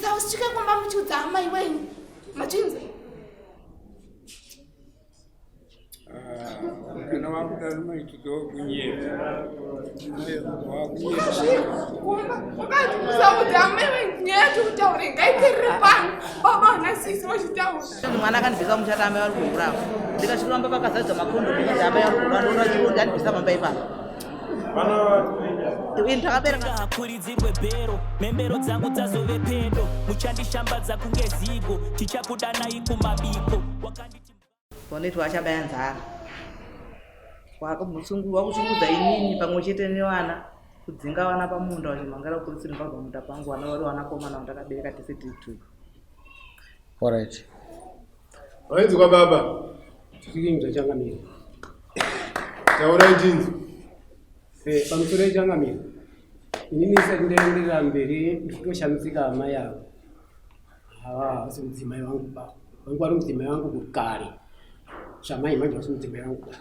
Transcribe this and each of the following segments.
Muzawusika kwamba mchudza amai wenyu. Machinze. Kana wakudaluma ikido kunyera. Wakati muzawudza amai wenyu nyetu utaure ngaikiripanga. Baba na sisi wachitaura. Mwana kanibvisa muchata amai vari kugurawo. Ndikasvikuramba pakazadza makondo ndikati amai vari kugura ndora chirundi andibvisa mamba ipapo. Kuridzirwe bhero membero dzangu dzazove pedo muchandishambadza kunge zigo tichakudanai kumabiko Boneti wachabaya nzara wakumusungurwa kuchingudza inini pamwe chete nevana kudzinga vana pamunda vachimhangara kukurutsiri mbabva munda pangu vana vari vanakomana vandakabereka tese tiri. Alright. Waenzi kwa baba. Tikiinza changamira. Taura ichinzi. Pamusoro changamira. Inini sendenderera mberi ndikutoshamitsika amai avo. Asi mudzimai wangu baba. Wangu ari mudzimai wangu kugare. Shamai manje asi mudzimai wangu baba.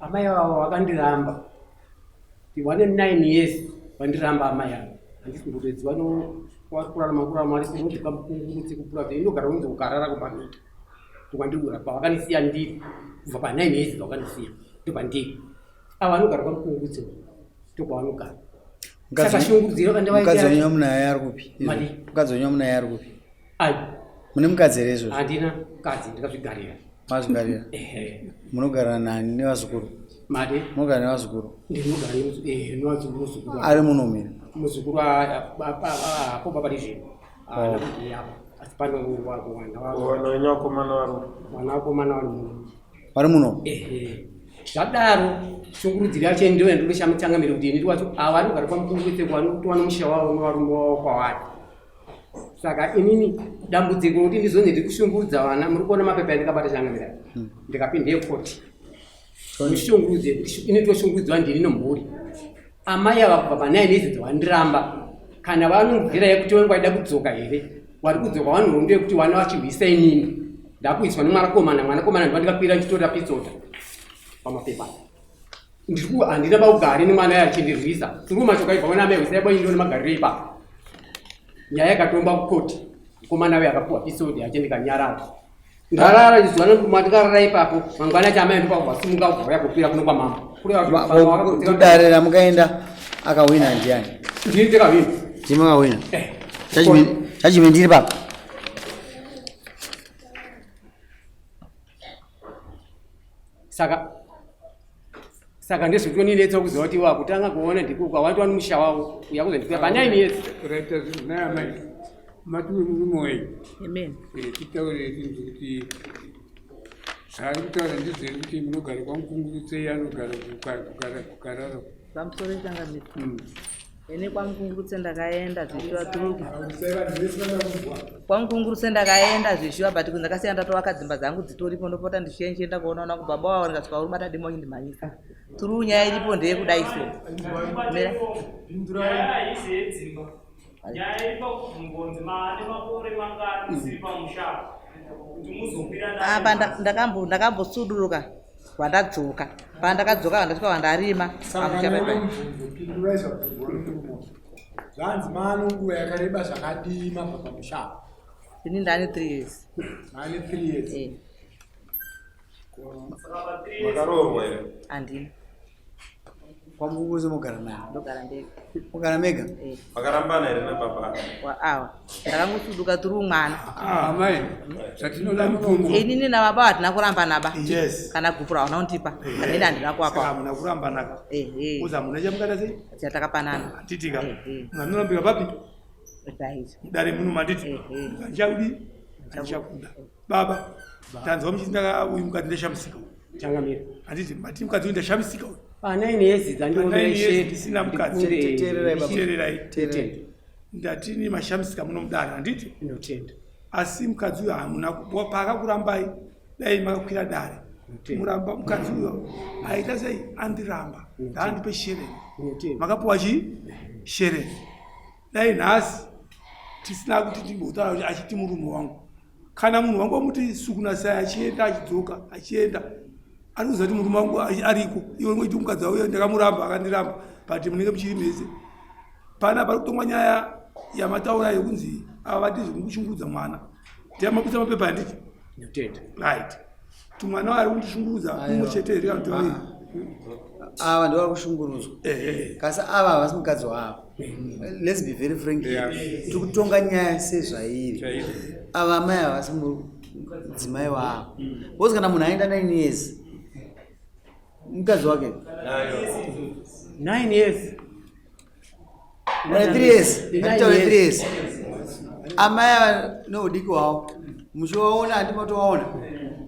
Amai avo vakandiramba. Wane 9 years vandiramba amai avo. Handisi kutodzi wakurarama kurarama ari kuti kamukungurutse kupura kuti inogara unzi ukarara kupanota. Tukandibura pavakanisiya ndiri kubva pa 9 years vakanisiya ndopandiri. Ava vanogara pamukungurutse ndokwavanogara. Mukadzi wenyu munaye ari kupi? Mukadzi wenyu munaye ari kupi? Ai. Mune mukadzi here izvozvo? Handina mukadzi ndakazvigarira. Mazvigarira? Munogara nani nevazukuru? Made? Munogara nevazukuru? Ndinogara nevazukuru. Ari munomira? Muzukuru apo baba rizvino. Asi pano wanakomana vari muno? Zvadaro shungurudziri yacho ndiwe ndoshamutsangamira kuti ini wacho ava vanogara pamukungurutse kwanotowana musha wavo nevarume wavo kwavari. Saka inini dambudziko kuti ndizonzi ndiri kushungurudza vana muri kuona mapepa andikabata changamira ndikapinde koti mushungurudze ini toshungurudzwa ndini nomhuri amai ava kubva pa9 years dzavandiramba kana vanonzira yekuti wangu kudzoka here wari kudzoka vanhonde yekuti vana vachibvisa inini ndakuiswa mwanakomana ndivandikapira chitora pitsota pamapepa handina baugari nemwana yachindirwisa turuma chokaibva vana mai usaiba indoni magariro ipapo nyaya yakatomba kukoti mukomana we akapuwa pisodi achendikanyarara ndarara izwana ndikarara ipapo mangwana chamai ndopavasimuka kubva yakupira kuno kwamama kudarira mukaenda akawina ndiani? ndini ndikawina. Timu akawina? Chachime ndiri papo? Saka ndezvikutonileta kuziva kuti wakutanga kuona ndikuka watova nemusha wavo uyakuza ndikuya pa 9 years. Kureta zvinamai matuwe mumoyo. Amen. Titaure kuti zvari kutaura ndizveri kuti munogara kwamukungurutse anogara kugararo. Pamusoro changamira. Ene kwamukungurutse ndakaenda zvishiwa turuku. Kwamukungurutse ndakaenda zvishiwa but ndakasiya ndatovaka dzimba dzangu dzitoripo ndopota ndichienda kuona ona kubaba wavo ndikasvika urubata dimo indimhanyisa. Turu nyaya iripo ndeyekudai so. Mera. Nyaya iripo kungonzi maane makore mangani usipa mushaka. Kuti muzopira naye. Apa ndakambosuduruka wandadzoka. Pandakadzoka ndasvika wandarima. Zvanzi mano nguva yakareba zvakadima pamusha. Ini ndane 3 years. Mane 3 years. Makarorwa here. Andini. Kwamukungurutse mugara naye? Ndogara ndega. Mugara mega? Makarambana here napapa. Awa. Ndakangosuduka turi umwana. Mai. Zvatinoda mutombo. Inini nababa hatina kuramba naba. Yes. Kana gupura hauna kundipa. Kana ine handina kuwapa. Hamuna kuramba naka. Uza muna chamukada sei? Chatakapanana. Titika. Nganorambira papi? Right. Dare muno matiti. Ngachaudi. Ngachakuda. Baba. Tanzwa mchinda uyu mukati ndashamisika. Changamira. Handiti mati mukati ndashamisika. Pa 9 years dzandiomeshe ndisina mukati. Teererai baba. Teererai. Ndatini mashamisika muno mudana handiti? Ndinotenda. Asi mukadzi uyu hamuna paakakurambai dai makakwira dare. Muramba mukadzi uyu aita sei andiramba ndaandipe shereni. Makapuwa shereni. Dai nhasi tisina kuti timbotaura kuti achiti murume wangu. Kana munhu wangu amuti sukuna sai achienda achidzoka achienda anokuziva kuti murume wangu ariko iwe ngoiti mukadzi wauyo ndakamuramba akandiramba but munenge muchiri mese pana pari kutongwa nyaya yamataura yekunzi ava vati zvikushungurudza mwana ndiamapisa mapepa anditi right tumwana vari kundishungurudza umwe chete here kana toviri ava ndivari kushungurudzwa kasi ava havasi mukadzi wavo. Let's be very frank, tiri kutonga nyaya sezvairi. Ava amai havasi mudzimai wavo. Bcause kana munhu aenda 9 years mukadzi wake 9 years 3 years 3 years amai ava neudiki hwavo muchivaona handimatovaona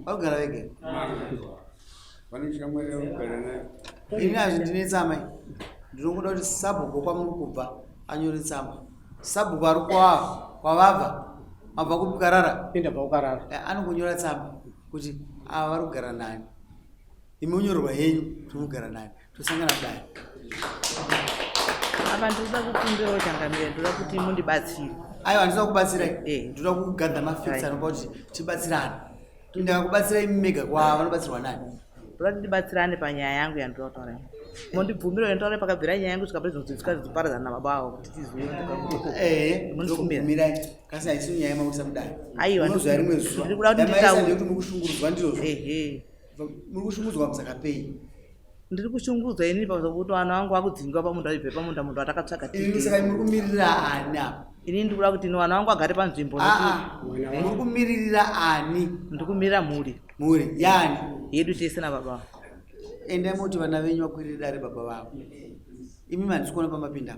vakugara vega. Ini hazvindinetsa amai, ndinokuda kuti sabhuku kwamuri kubva anyore tsamba. Sabhuku ari kwavabva mabva kukarara anongonyora tsamba kuti ava vari kugara nani, imi unyorerwa henyu kuti mugara nani, tosangana kudai. Apa ndinoda kukumbirawo changamire, ndoda kuti mundibatsire. Aiwa, ndinoda kubatsirai, ndoda kugadza mafiksi anopa kuti tibatsirane. Ndakakubatsira imi mega kwava vanobatsirwa nani? Ndoda kuti tibatsirane panyaya yangu yandoda kutaura. Mondibvumira ndotaura pakabvira nyaya yangu tikapedza kuti tikazoparadzana nababa vavo kuti tizoe. Mundivumirai, kasi haisi nyaya yemakuisa mudai. Aiwa, ndinozuva rimwe zuva. Ndikuda kuti nditaure kuti muri kushungurudzwa ndizvozvo. Muri kushungurudzwa musakapei. Ndiri kushungurudzwa inini pakuti vana vangu vakudzingwa pamunda aibve pamunda munhu atakatsvaga. Ini saka muri kumiririra ani apa? Inini ndikuda kuti vana vangu vagare panzvimbo. Muri kumiririra ani? Ndiri kumirira mhuri. Mhuri yani? Yedu tese nababa. Endai moti vana venyu vakwirire dare baba vavo. Imi handisi kuona pamapinda.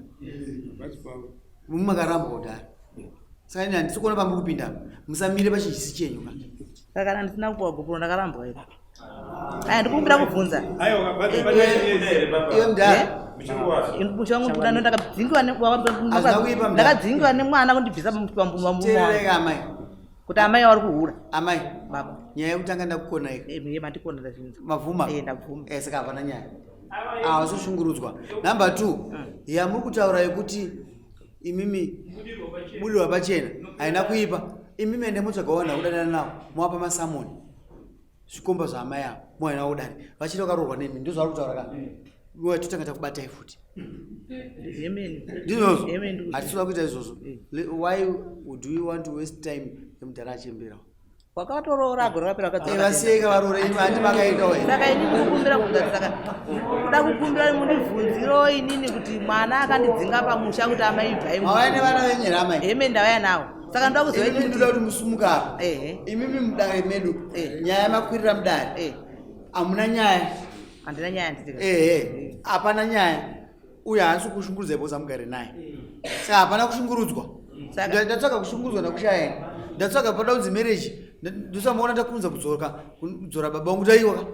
Mumakaramba kudhara. Saka ini handisi kuona pamuri kupinda. Musamire pachinjisi chenyu ka. Saka kana ndisina kupuwa gopuro ndakarambwa here. Aya ndikumbira kubvunza. Iwe mdhara. Mushangu kuda ndakadzingwa ndakadzingwa nemwana kundibvisa pambumo. Tereka amai. Kuti amai vari kuhura. Amai. Baba. Nyaya yekutanga ndakukona ika. Iye mandikona ndazvinzi. Mavhuma? Ndabvuma. Saka hapana nyaya. Hawasishungurudzwa. Number 2, yamuri kutaura yekuti imimi budirwa pachena haina kuipa. Imimi ende mutsvagaona kudanana navo mwapa masamoni. Zvikomba zvaamai avo mwaina kudari. Vachiri vakaroorwa nemi ndizvo vari kutaura ka. Iwe totanga takubatai futi. Ndizvozvo. Hatisi kuita izvozvo. Why do you want to waste time yemudhara achembera? Wakatoroora gore rapera akadzaka. Vasiyeka varoora imi handi makaitawo here. Saka ini ndikukumbira kubva saka kuda kukumbira mundibvunziro inini kuti mwana akandidzinga pamusha kuti amai bvai. Mawaya nevana venyu here amai? Heme ndauya nawo. Saka ndoda kuziva kuti ndoda kuti musumuka apa. Imimi mudare medu nyaya yamakwirira mudare. Hamuna nyaya. Handina nyaya nditika. Hapana nyaya. Uye haasi kushungurudza ipo samugare naye. Saka hapana kushungurudzwa. Ndatsvaga kushungurudzwa nakushaya. Ndatsvaga pada kunzi marriage. Ndosamuona ndakunza kudzora baba vangu taiwa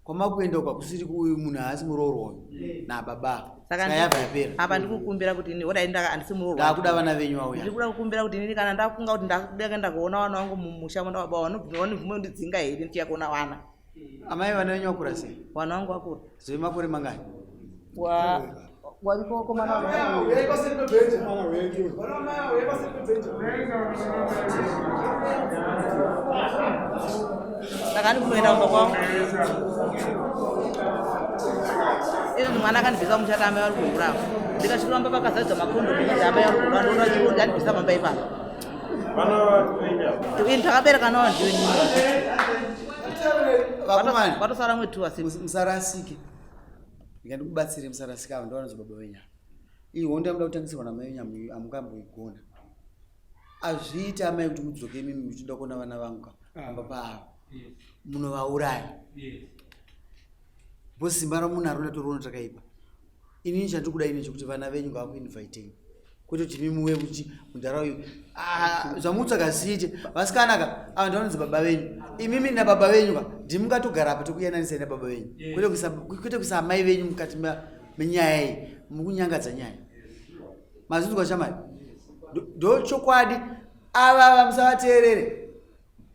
kwamakuenda uka kusiri kuuyu munhu haasi muroorwa nababa. Saka yabva yapera. Apa ndikukumbira kuti ini odai handisi muroorwa. Ndakuda vana venyu vauya. Ndikuda kukumbira kuti inini kana ndafunga kuti ndakaenda kuona vana vangu mumusha munda baba vanobvume kundidzinga here ndichiya kuona vana. Amai vana venyu vakura sei? Vana vangu vakura. Zive makore mangani? Wariko mana saka ndikuenda kumba kwavo. Ini mwana akandibvisa muchata amai vari kuhura. Ndikasvikuramba pakazadza makondo kuti amai vari kuhura ndoona chikondi andibvisa mamba ipapa. Ini ndakabereka nawo ndiwe nini. Vakomani, kwatosara mwetu asi musarasike. Ndikubatsire musarasika ava ndovana baba venyu. Iwo ndamuda kutangisirwa namai venyu amukamboigona. Azviiti amai kuti mudzoke imimi muchida kuona vana vangu pamba pavo. Munovauraya. Bosi simba romunhu arona toriona takaipa. Inini chandikuda ine chekuti vana venyu ngavakuinvitei. Kwete kuti imi muwe kuti mudhara uyu zvamutsvaga ziite vasikanaka ava ndaonedza baba venyu. Imimi nababa venyu ka ndimukatogara apa tokuyananisai nababa venyu. Kwete kuisa amai venyu mukati menyaya iyi mukunyangadza nyaya. Mazvinzwa shamai. Ndo chokwadi ava musavateerere.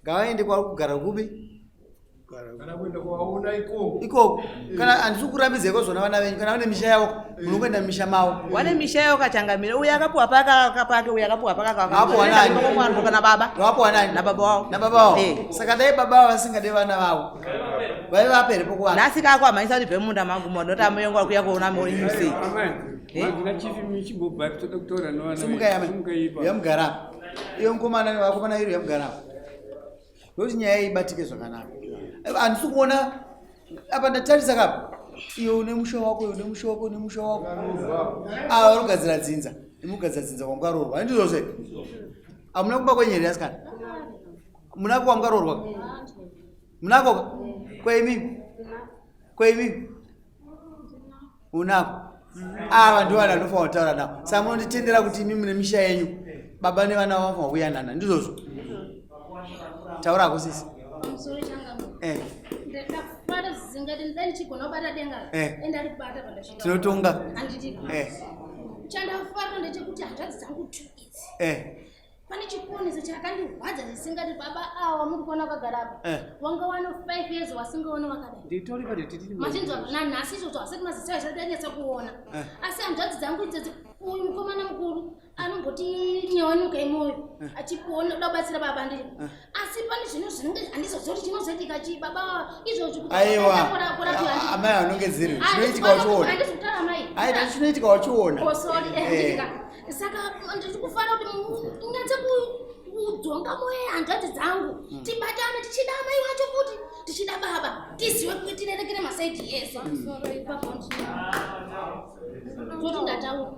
Ngavaende kwavari kugara kupi? Kana kuenda kwaona ikoko. Ikoko. Kana handisi kurambidza kwazvona vana venyu kana vane misha yavo munokuenda misha mavo. Wane misha yavo kachangamira uya akapuwa pake uya akapuwa pake akapuwa nani? Kana baba. Vapuwa nani? Nababa wavo. Nababa wavo. Saka dai baba wavo vasingade vana vavo. Vai vapere pokuva. Nasi kako amanyisa kuti bvemunda mangu noti amayongo akuya kuona moyuse. Amai. Ndina chifi michibobva toda kutora novana. Sumuka yamai. Yamugara. iyo mukomana nevakomana iri yamugara ndokuti nyaya ibatike zvakanaka. Handisi kuona apa ndatarisa kapa iyo une musha wako une musha wako une musha wako ava vanogadzira dzinza nemugadzira dzinza kwamukarorwa handizvozve hamuna kuba kwenyeri yasikana munako kwamukarorwa munako kweimimi unako ava ndo vanhu vanofanira kutaura navo saka munonditendera kuti imi mune misha yenyu baba nevana vanofanira kuyanana ndizvozvo taurako sisi tinotonga chandafarwa ndechekuti hanzvadzi dzangu 2 idzi pane chiponeso chakandirwadza zvisingati baba awa muri kuona wakagara apa wanga wano 5 years wasingaona wakadai machinzwa nanhasi izvozvo hasati mazisa zvadanetsa kuona asi hanzvadzi dzangu idzodzi uyu mukomana mukuru anomboti nyawanuka imoyo achipona uda kubatsira baba ndiri asi pane zvinhu zvinenge handizozoti chinozoitika chi baba izvozvo amai anongedzeri zvinoitika wachiona zvinoitika wachiona saka ndichikufanira kuti nyatse kudzonga moyo yehanzvadzi dzangu tibatane tichida amai wacho kuti tichida baba tizive kuti tirerekere masaidhi ese zoti ndataura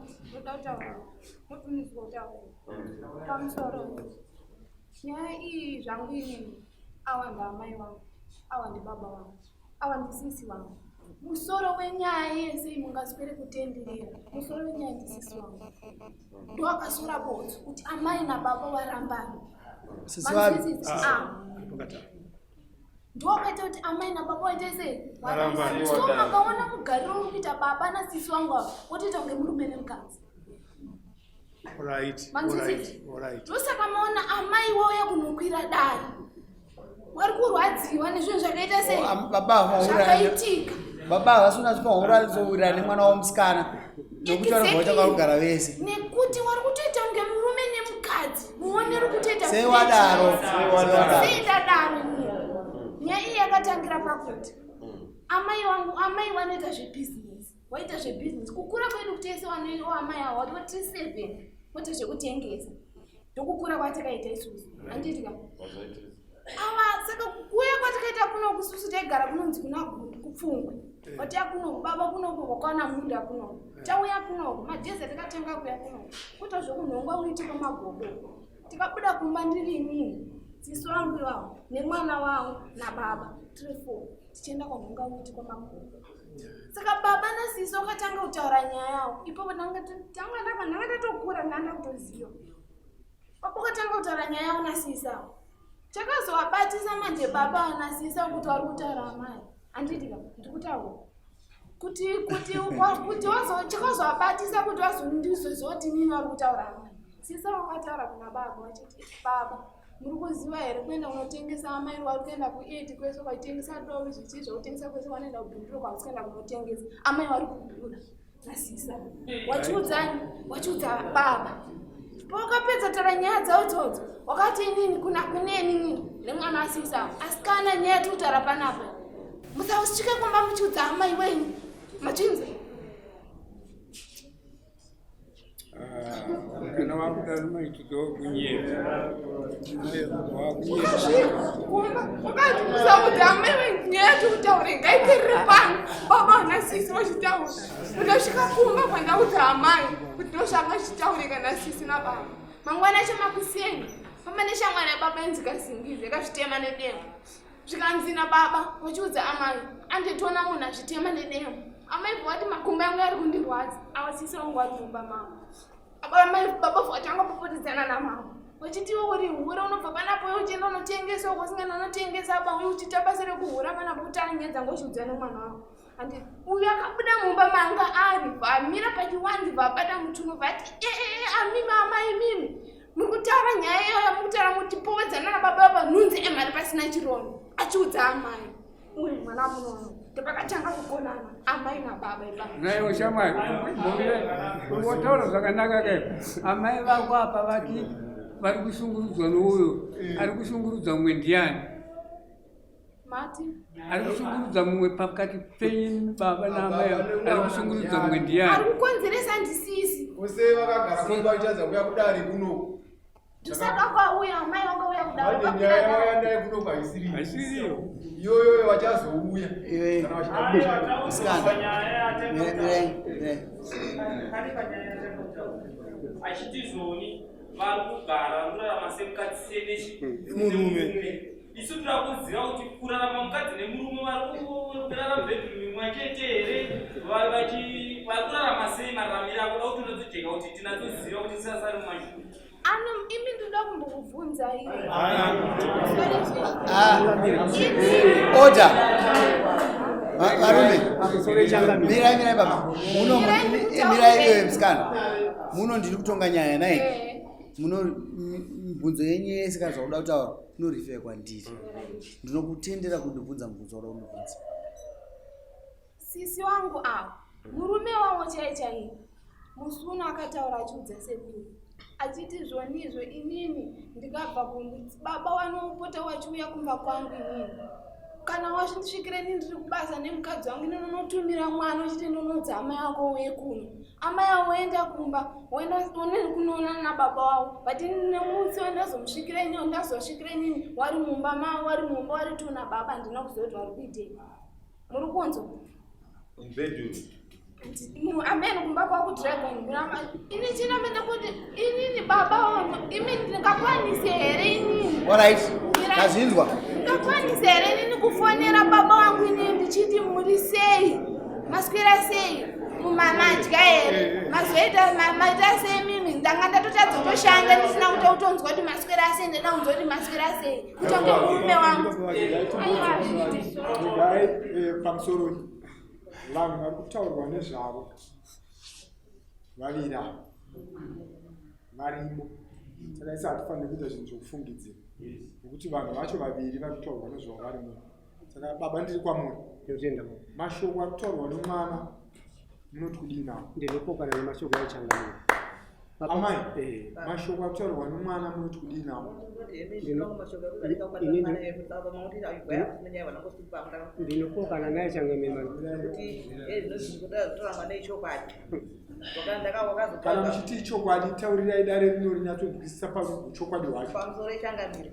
pamusoro nyaya iyi zvangu inini awa ndaamai vangu awa ndibaba vangu awa ndisisi vangu musoro wenyaya yese mungaswere kutenderera musoro wenyaya ndisisi vangu ndowakasora botso kuti amai nababa varambana ndokaita kuti amai nababa waita sei so makaona mugariro uri kuita baba nasisi vangu ava wotoita kunge murume nemukadzi ndosaka maona amai wauya kunokwira dare wari kurwadziwa nezvinhu zvakaita sei zvakaitika baba havasina zvipauradzowira nemwana wamusikana nokuti vanobva vakagara vese nekuti wari kutoita kunge murume nemukadzi muone ri kutoita sei wadaro nyaya iyi yakatangira pakuti amai vanoita zvebhizinesi waita zvebhizinesi kukura kwedu kuti ese amai avo wati 7 woita zvekutengesa ndokukura kwatikaita isusu handitika saka kuuya kwatikaita kuno kususu taigara kunonzi kuna kupfungwe watiya kunoku baba kunoku kwakwana munda kunoku tauya kunoku madhezi atikatenga kuya kunoku kuita zvokunhongwa uitika magogo tikabuda kumba ndiri inini sisi wangu ivavo nemwana wangu nababa 3-4 tichienda kwanhonga uitika magogo saka baba nasisi wakatanga kutaura nyaya yavo ipopo nangatatokura ndanda kutoziva baba wakatanga kutaura nyaya yavo nasisi avo chakazowabatisa manje baba vanasisa kuti vari kutaura amai handitika ndikutaura kuti chakazowabatisa kuti wazondizozoti nini vari kutaura amai sisa wakataura kuna baba wachiti baba muri kuziva here kuenda kunotengesa amai wari kuenda ku8 kwese kwaitengesa dovi zvichii zvautengesa kwese kwanoenda kubhinduro kwausikaenda kunotengesa amai wari kudhura nasisa wachiudza baba wakapedza tara nyaya dzavo dzodzo wakati inini kuneni nini nemwana asisa asikana nyaya tiutara panapa musausichike kumba muchiudza amai wenyu machinzi kana wakudaro maitiko kunyedza wakati musaudzi amai wenyu nyaya tiutaure ngaitirire pano baba nasisi wachitaura ndosvika kumba kwandaudza amai kuti ndosvanga chitaurika nasisi nababa mangwana acho makuseni pamba neshamwari yababa enzikasingize yakazvitema nedemo zvikanzina baba wachiudza amai anditoona munhu azvitema nedemo amai vati makumba yangu ari kundirwadza awasisi wangu ari mumba mama baba vatanga kupotedzana namama wachitiwo uri hura unobva panapo uchienda unotengesa ukosingana unotengesa bauye uchita basa rekuhura panapo kuti anyedza ngoshiudza nemwana wavo andi uyu akabuda mumba manga ari vamira pachiwanzi vabata mutuno vati amimi amai mimi mukutaura nyaya iyoyo mukutaura mutipowedzana nababa vanhunzi emhari pasina chirono achiudza amai uyu mwana munono ndopakatanga kugonana amai nababa naiwo shamwari wotaura zvakanaka kai amai vako apa vati vari kushungurudzwa nouyo ari kushungurudza mumwe ndiani mati ari kushungurudza mumwe pakati penyu baba naamai ari kushungurudza mumwe ndiani ari kukonzeresa ndisisi ose vakagara kumba ichadza kuya kudare kuno tusaka kwauya amai wanga uya kudaro Aisiriyo. Yoyo wachazouya. Achitizoni vari kugara murarama semukadzi senechi Murume. isu tirakuziva kuti kurarama mukadzi nemurume vari kurarama bedroom imwe chete here vari kurarama sei mararamiro ako da kuti unotojeka kuti tinatoziva kuti tisasari mumashure. imi ndoda kumbokubvunza iwe Order. Varume. Mirai baba. Mirai iwe msikana. Muno ndiri kutonga nyaya naye. Muno mibvunzo yenyu yese kana zvakuda kutaura munorife kwandiri. Ndinokutendera kundibvunza mubvunzo wauda kundibvunza. sisi wangu awa murume wavo chaichai musuna akataura achiudza sekuru achiti zvonizvo inini ndikabva kunzi baba wanopota wachiuya kumba kwangu inini kana wasvikire nini ndiri kubasa nemukadzi wangu inini unotumira mwana uchiti ndinoudza amai ako uye kuno amai avo oenda kumba kunoonana nababa wavo but nemusi wendazomusvikire inini ndazosvikire nini wari mumba mavo wari mumba wari tuna baba ndinokuzoti vari kuitei muri kunzwa amene kumba kwa kudragon ini chinamene kuti inini baba wano imi ndingakwanise here inini Alright. Kazinzwa. ndingakwanise here inini kufonera baba wangu inini ndichiti muri sei maswera sei mumamadya here mazoita maita sei mimi ndanga ndatotadza toshanda ndisina kuta kutonzwa kuti maswera sei ndada kunzwa kuti maswera sei kutonge murume wangu pamusoro vanhu vari kutaurwa nezvavo vavira varimo saka isi hatifaniri kuita zvinhu zvokufungidzira nekuti vanhu vacho vaviri vari kutaurwa nezvavo varimo. Saka baba ndiri kwamuri mashoko ari kutaurwa nemwana munoti kudii nawo ndinopokana nemashoko aichangamira amai mashoko ari kutaurwa nemwana munoti kudii nawo ndinopokana naye changamira Kana muchiti chokwadi taurirai dare rino rinyatsonzwisisa pachokwadi hwacho pamusoro echangamiro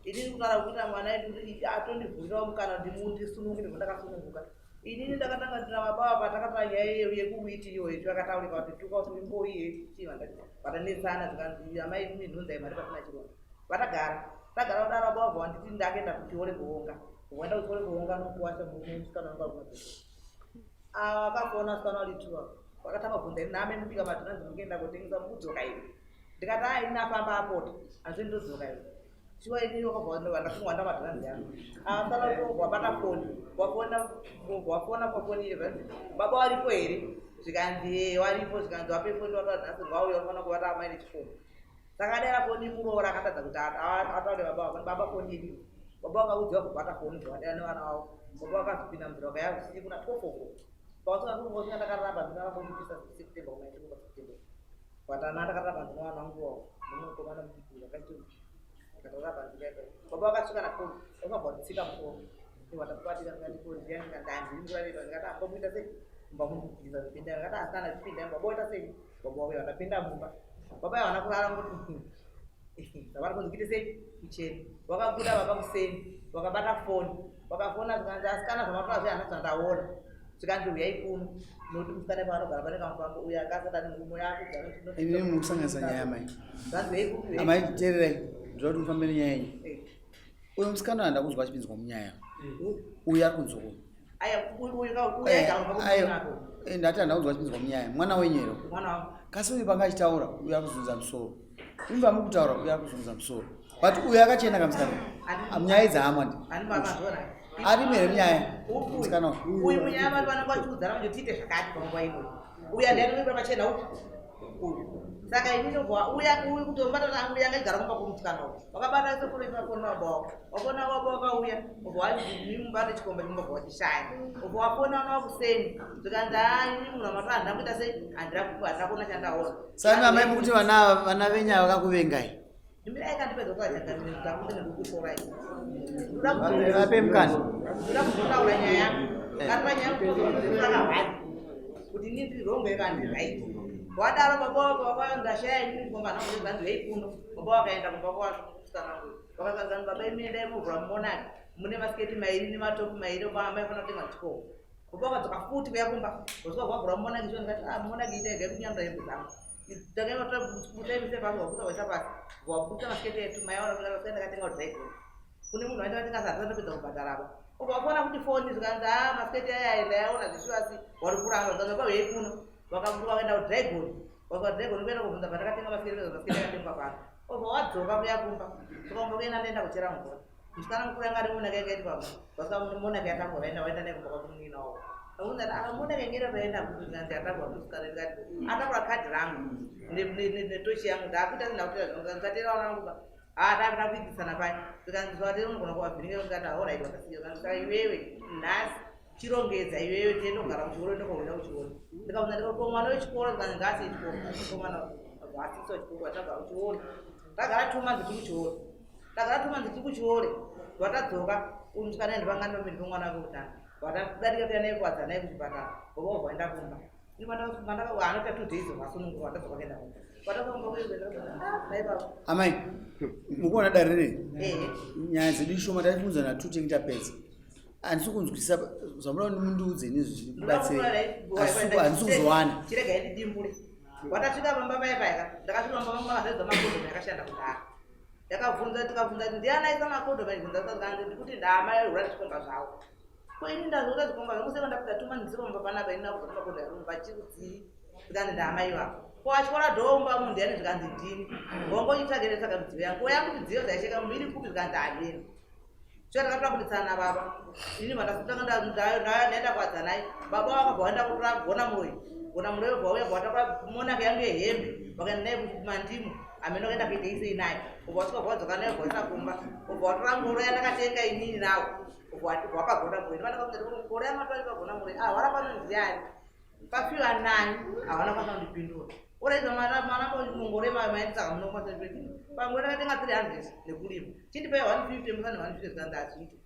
inini kutaura kuti mwana edu atondibvunzawo mukana ndisunungire zvandakasununguka inini ndakatanga ndina mababa patakataura nyaya yekuitiriwo yetu akataurika kuti tukautimboiye vatanetsana zikanzi amai minhunzai mari pasina chironda vatagara kudaro baba vabva wanditi ndakaenda kuchiore kuonga kuenda kuchiore kuonga nokuwasha musikana wanga kumapeto akafona sikana walituwa vakatanga kubvunza ini name ndipika madhonanzi mukuenda kotengesa mukudzoka iwe ndikati ai inafamba apota asi ndodzoka iwe chiwa inini wakabva ndakungwanda madhonanzi yangu asana wabata foni wafona pafoni iyo zvanzi baba waripo here zvikanzi waripo zvikanzi wape foni watadhasi ngauya unofana kuvata amai nechifoni saka adera foni muroora akatadza kuti ataure baba foni yedu baba wakaudziwa kubata foni zvawadera nevana wavo baba wakazopinda munzira yavusiku natofoko pausina kurungosina ndakaramba ndinavambondipisa sekutemba kumaitikuka septemba vatana ndakaramba ndinowana nguvawo ndinotomana mudiki zvakaitoi akatoramba ndikaita baba wakasvika nafoni wakabva nditsika mufoni watakubatira ndandirimuravira ndikati ambomuita sei mba mundibvisa zvipinda ndikati asana zvipinda baba waita sei baba wauya watapinda mumba baba yavana kurara ngoti zavari kunzikiti sei kucheni wakabuda baba kuseni wakabata foni wakafona zikanzi asikana zvamatoa zvehana zvandaona zvikanzi uyai kuno nokuti musikana paanogara pane kamupango uyo akasada nengumo yako inini mukusanganisa nyaya mai amai teererai ndoda kuti mufambe nenyaya yenyu uyu musikana wanda kuzwa achipinzwa munyaya uyu ari kunzoko ndati handa kuzwa achipinzwa munyaya mwana wenyero kasi uyu panga achitaura uyu ari kuzunza musoro imva mukutaura uyu ari kuzunza musoro but uyu akachena kamusikana munyaya dzaamwa ndi ari mere munyaya musikana uyu munyaya vanhu vanenge vachiudzana kuti tiite zvakati panguva ino uya ndianoipa pachena uyu saka inini uyu kutombata angu yanga igara kumba kumusikana uyu wakabata sekurefona baba wako wafona baba wakauya ubva wanimumbate chikomba chimbabva wachishaya ubva wafona wana wakuseni zvikanzi ini munhu amatoa handina kuita sei handina kuona chandaona saka amai mukuti vana venyaya vakakuvengai ndimirai kandipedza kuvachangamire ndakunge ndikukusorai vape mukana ndoda kuzotaura nyaya yangu kandira nyaya yakakahani kuti ini ndiri rongo yekandiraiiti wadaro baba ndashaya ini ngomba nawo zandu veikuno baba wakaenda kumba kwavo vakazadzana baba imi endai muvhura mumonani mune masiketi mairi nematopu mairi mai fana kutenga chikoro baba wakadzoka futi kuya kumba osvika kwavhura mumonani so ndikati mumonani idaigai kunyamura hembe dzangu takaimataimise pasi wakuta waisa pasi wakuta masiketi etu mai vaona kuda ndakatenga udhaigoni kune munhu waita vatenga sati andopedza kubhadharaba ukakuona kuti foni zikanzi masiketi aya ndaiaona zvisivasi wari kuramba zvazopa veikuno vakaburuka vakaenda kudhaigoni vakadhaigoni kuenda kubvunza patakatenga masiketi akatengwa pano obva wadzoka kuya kumba sokambo kuenda ndaenda kuchera mvura musikana mukuru yanga ari monaka yakaiti baba vasika monaka yatangwa vaenda waenda nekumba kwakumwina wavo akunzati monaka ingere vaenda kuzikanzi yatangwa musikana ndikati atangura kadhi rangu netoshi yangu ndaakuita sindakutira zvinozanzatera vananguba takuda kuitisana pai zikanzi zvateri unogona kuvavhiringa ndikati ahorait wakasiya saka iwewe nhasi chirongedza iwewe tiendogara kuchikoro ndokoenda kuchikoro ndikaunza ndikako mwana wechikoro zikanzi ngasi chikoro mwana vasiso chikoro atagara kuchiore tagara 2 months tikuchiore tagara 2 months tikuchiore vatadzoka musikana ende vangani vamiri vomwana wake kutanga vatadarika kuya naye kuwadza naye kuchipatara baba wabva waenda kumba anoita 2 days vasunungurwa vatadzoka kuenda kumba amai mukuona dare rei nyaya dzedu shoma taifunza na2 tingi tapedza handisi kunzwisisa zvamuda kuti mundiudze inizvi zvinobatsira handisi kuzowana chiregai ndidimbure watasvika pamba paipaika ndakasvika pamba pangu vazadza makodhomu yakashanda kudhara yakabvunza tikabvunza kuti ndianaisa makodhomu aibvunza ndikuti ndaamai ura zvikomba zvavo ko ini ndazoda zvikomba zvangu seka ndakuda tuma ndizipamba panapa ini nakuza makodhomu yarungu vachikudzii zvikanzi ndaamai vavo ko achikora dhomba munhu ndiani zvikanzi ndini vongochitsvagere tsvaga midziyo yangu yangu midziyo dzaisheka mbiri kupi zvikanzi handini sio takapinditsana na baba ini mandasitanga ndaenda kwadzanai baba wakabva waenda kutora gona muroyo bwauya bwataka mona yange hembe wakaenda naye kumandimu ameno kaenda kuiteisei naye ubwasika bwadzoka naye bwasa kumba ubwatora ngoro yandakatenga inini nawo ubwapa gona muroyo ndivandakamuti ngoro yamatwari pagona muroyo wara pano ndiani pafiwa nani hawana kwanisa kundipindura uraiza mana mungore maendisaka munokwanisa kupindura pamwe ndakatenga 300 nekulima chindipai 150 musani 150 zikanzi achiite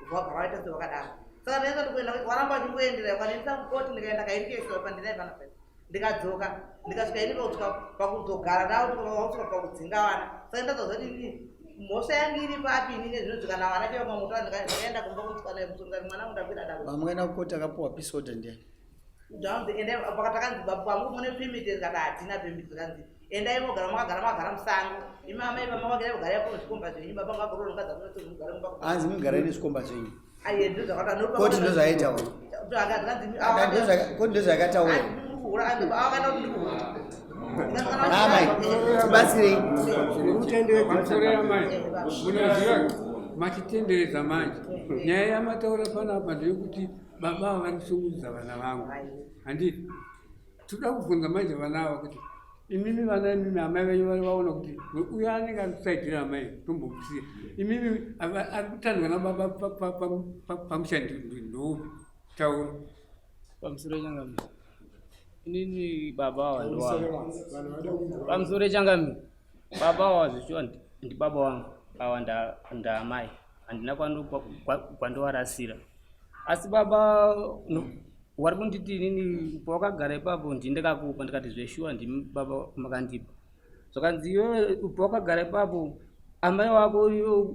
ubvabva waita sevakadaro saka ndaenda ndikuenda waramba uchingoenderera ukanendisa kukoti ndikaenda kairikesiwa pandinai pana pesa ndikadzoka ndikasvika ini pakudzogara navo kusvika pakudzinga vana saka ndadzoza kuti mhosva yangu iri papi inini zvinodzikana vana chevamamutava ndikaenda kumba kutsika naye musungari mwana mundakwira daro vamwena kukoti akapuwa pisoda ndiani pakatakanzi pangu mune pimiti zikati hatina pimiti zikanzi endai mogara magara musango imamai pamavakira kugara yapo zvikomba zvenyu baba ngakororokadza kunotogara mumba hanzi mugara ine zvikomba zvenyu ayedu koti ndozvaitaura koti ndozvakataura amai tibatsirei munoziva machitenderedza manje nyaya yamataura panapa ndeyekuti baba vari kusungudza vana vangu handiti toda kubvunza manje vana ava kuti imimi vana imimi amai venyu vari vaona kuti uyo anenge ari kusaidhira amai tombomusiya imimi ari kutandwa nababa pamushandi ndoupi taura pamusoro changami inini baba awa pamusoro changami baba awa zvichiwa ndi baba wangu awa ndaamai handina kwandowarasira asi baba wari kunditi inini pawakagara ipapo ndindikakupa ndikati zveshuwa ndimi baba makandipa zvakanzi iwe pawakagara ipapo amai wako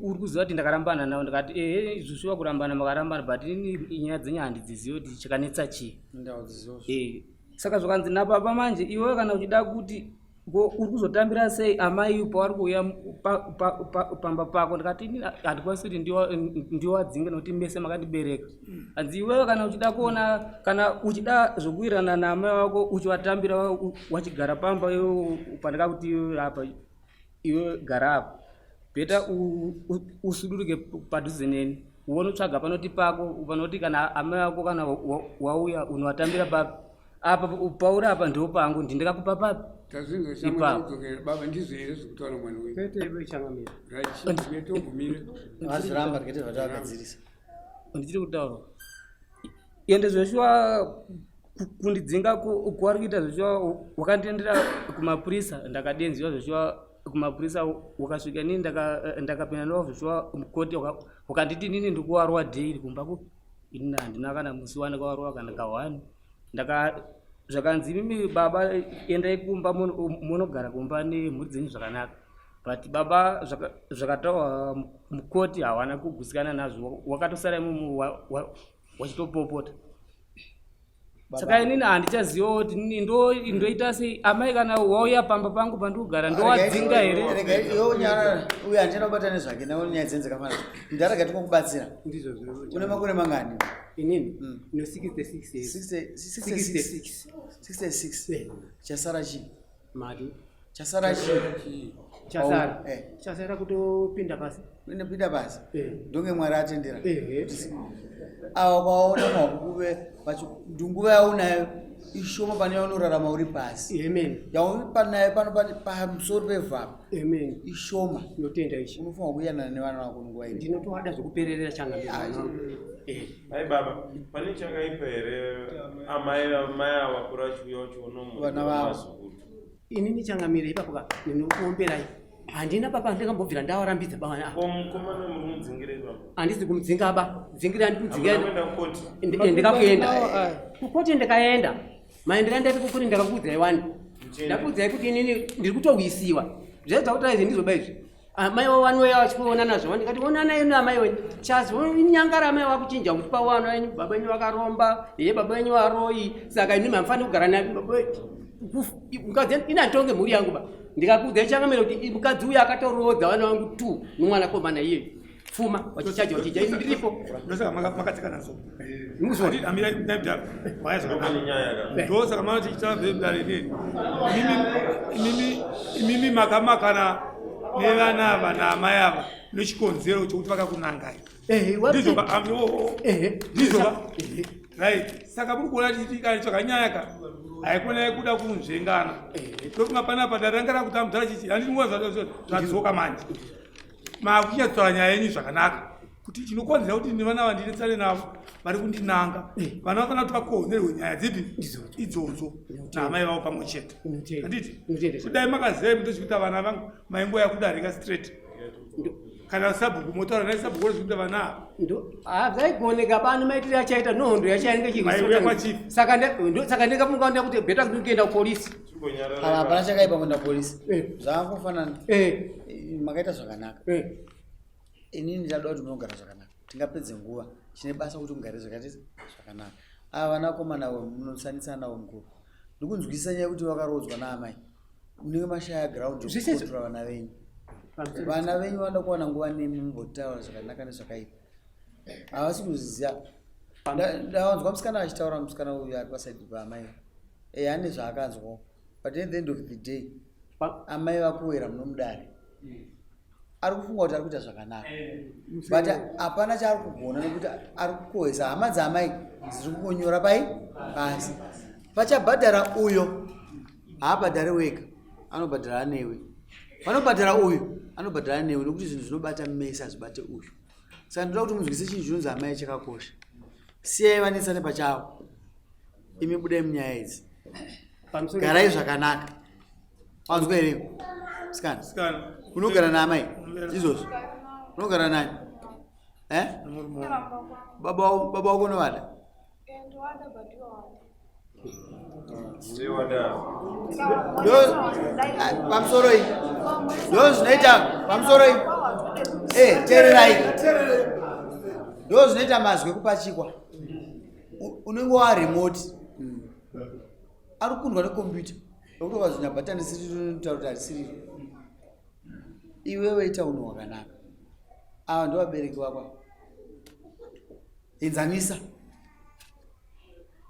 uri kuziva kuti ndakarambana nawo ndikati ehe zvishuwa kurambana makarambana but ini nyaya dzenyu handidzizivi kuti chikanetsa chii saka zvakanzi nababa manje iwe kana uchida kuti uri kuzotambira sei amai pavari kuuya pamba pako ndikati ini handikwanisi kuti ndiwadzinge nokuti mese makandibereka hanzi iwewe kana uchida kuona kana uchida zvokuirana naamai wako uchivatambira wachigara pamba pandikakuti iwe apa iwe gara apa bheta usuduruke padhuze neni uone utsvaga panoti pako panoti kana amai wako kana wauya unovatambira papi apa pauri apa ndo pangu ndindikakupa papi baba ndizere zvekutaura mwana weazviramba rikete zvatavagadzirisa ndichiri kutaura ende zveshuwa kundidzinga kuwari kuita zveshuwa wakandiendera kumapurisa ndakadenziwa zveshuwa kumapurisa ukasvika nini ndakapinda nawo zveshuwa mukoti wakanditi nini ndikuwarwa daily kumbako inini handina kana musi wandakawarwa kana ka1 zvakanzi mimi baba endai kumba munogara kumba nemhuri dzenyu zvakanaka, but baba zvakataura mukoti hawana kugusikana nazvo, wakatosara imomo wachitopopota. Saka inini handichaziva kuti ndoita sei. Amai kana wauya pamba pangu pandikugara ndowadzinga here? Uyu handina kubata nezvake nyaya dzenze kafanana. Ndarega tikokubatsira. Une makore mangani? Inini? No 66. 66. Chasara chi? Mari. Chasara chi? Chasara kutopinda pasi. Pinda pasi? Ndonge Mwari atendera. Awa kwaona makuve ndunguva yaunayo ishoma pane yaunorarama uri pasi. Amen. Yauri panayo pamusoro pevhapa. Amen. Ishoma. Notenda ishi. Unofanira kuyanana nevana vako nguva ino. Ndinotoada zvokupererera Changamire. Hai baba, pane chakaipa here amai avakura chiuya chionomu vana vavo. Inini Changamire ipapo ndinokuomberai. Handina papa ndakambobvira ndawarambidza baba navo. Mukomana muri mudzingire baba. Handisi kumudzinga ba. Dzingira ndikudzinga. Ndikakuenda. Kukoti ndikaenda. Maendera ndati kukuri ndakakuudza iwani. Ndakuudza kuti inini ndiri kutouyisiwa. Zvedza kuti aizi ndizoba izvi. Amai wawani weya wachikuona nazvo. Ndikati onana yenu amai wenyu. Chazi inyangara amai wakuchinja kuti pawana wenyu baba wenyu vakaromba. Iye baba wenyu varoi. Saka inini mamfani kugara naye baba wenyu. Mukadzi ina ntonge mhuri yangu ba. Ndikakuudza Changamire kuti mukadzi uyu akatorodza vana vangu 2 nomwanakomana iye. Pfuma wachichaja ini ndiripo. Ndosaka makatika nazo. Muzoti amira ndabda. Wayaza kama nyaya. Ndosa kama tichita bebdale nini. Mimi makamaka nevana vana amai ava nechikonzero chokuti vakakunangai. Ndizo ba amyo. Ndizo ba. Right. Saka muri kuona chitika chakanyayaka. Haikona kuda kunzvengana. Ndokunga pana padarangara kuti amutara chichi. Handiti nguva zvatsoka manje. Makuchatsvara nyaya yenyu zvakanaka kuti chinokonzera kuti nevana vandidetsane navo vari kundinanga vana vafanira kuti vakohnerwe nyaya dzipi idzodzo naamai vavo pamwe chete. Handiti kudai makaziva mutozvikuita vana vangu maingoya kudarika straight kana sabhuku motaura nai sabhuku rozvikuita vana ava zvaikuoneka bani maitiro achaita nohondo yachainge saka ndikafunga kuti bheta kuti ndikuenda kupolisi. Ava hapana chakaipa kuenda kupolisi. Zvakangofanana. Makaita zvakanaka. Inini ndinoda kuti munogara zvakanaka. Tingapedze nguva chine basa kuti mugare zvakanaka. Ava vanakomana munosanisana navo mukuru. Ndikunzwisisa nyaya kuti vakarodzwa naamai. Munenge mashaya ground yokukontrora vana venyu. Vana venyu vanoda kuwana nguva nemi mumbotaura zvakanaka nezvakaipa. Havasi kuziziva. Ndawanzwa musikana achitaura musikana uyu ari pasaidi paamai. Ane zvaakanzwawo. But at the end of the day, amai vakuwera munomudare. Ari kufunga kuti ari kuita zvakanaka. But hapana chaari kugona nekuti ari kukohesa hama dzaamai dziri kungonyora pasi. Pachabhadhara uyo haabhadhari wega, anobhadhara newe. Vanobhadhara uyu, anobhadhara newe nokuti zvinhu zvinobata mese hazvibate uyu. Saka ndoda kuti munzwise chinhu chinonzi amai chakakosha. Siyai vanesane pachavo. Imi budai munyaya idzi. Garai zvakanaka. Wanzwa here? Sikana. Unogara naamai? Izvozvo. Unogara nani? Baba wako unovada? Pamusoro iyi. Ndo zvinoita pamusoro iyi. Tererai. Ndo zvinoita mazwi ekupachikwa. Unenge waremote. Ari kundwa nekombiyuta. Nokuti ukazvinyabhatani sirinotaura kuti harisiri. Iwewe ita unhu hwakanaka. Ava ndo vabereki vako. Enzanisa.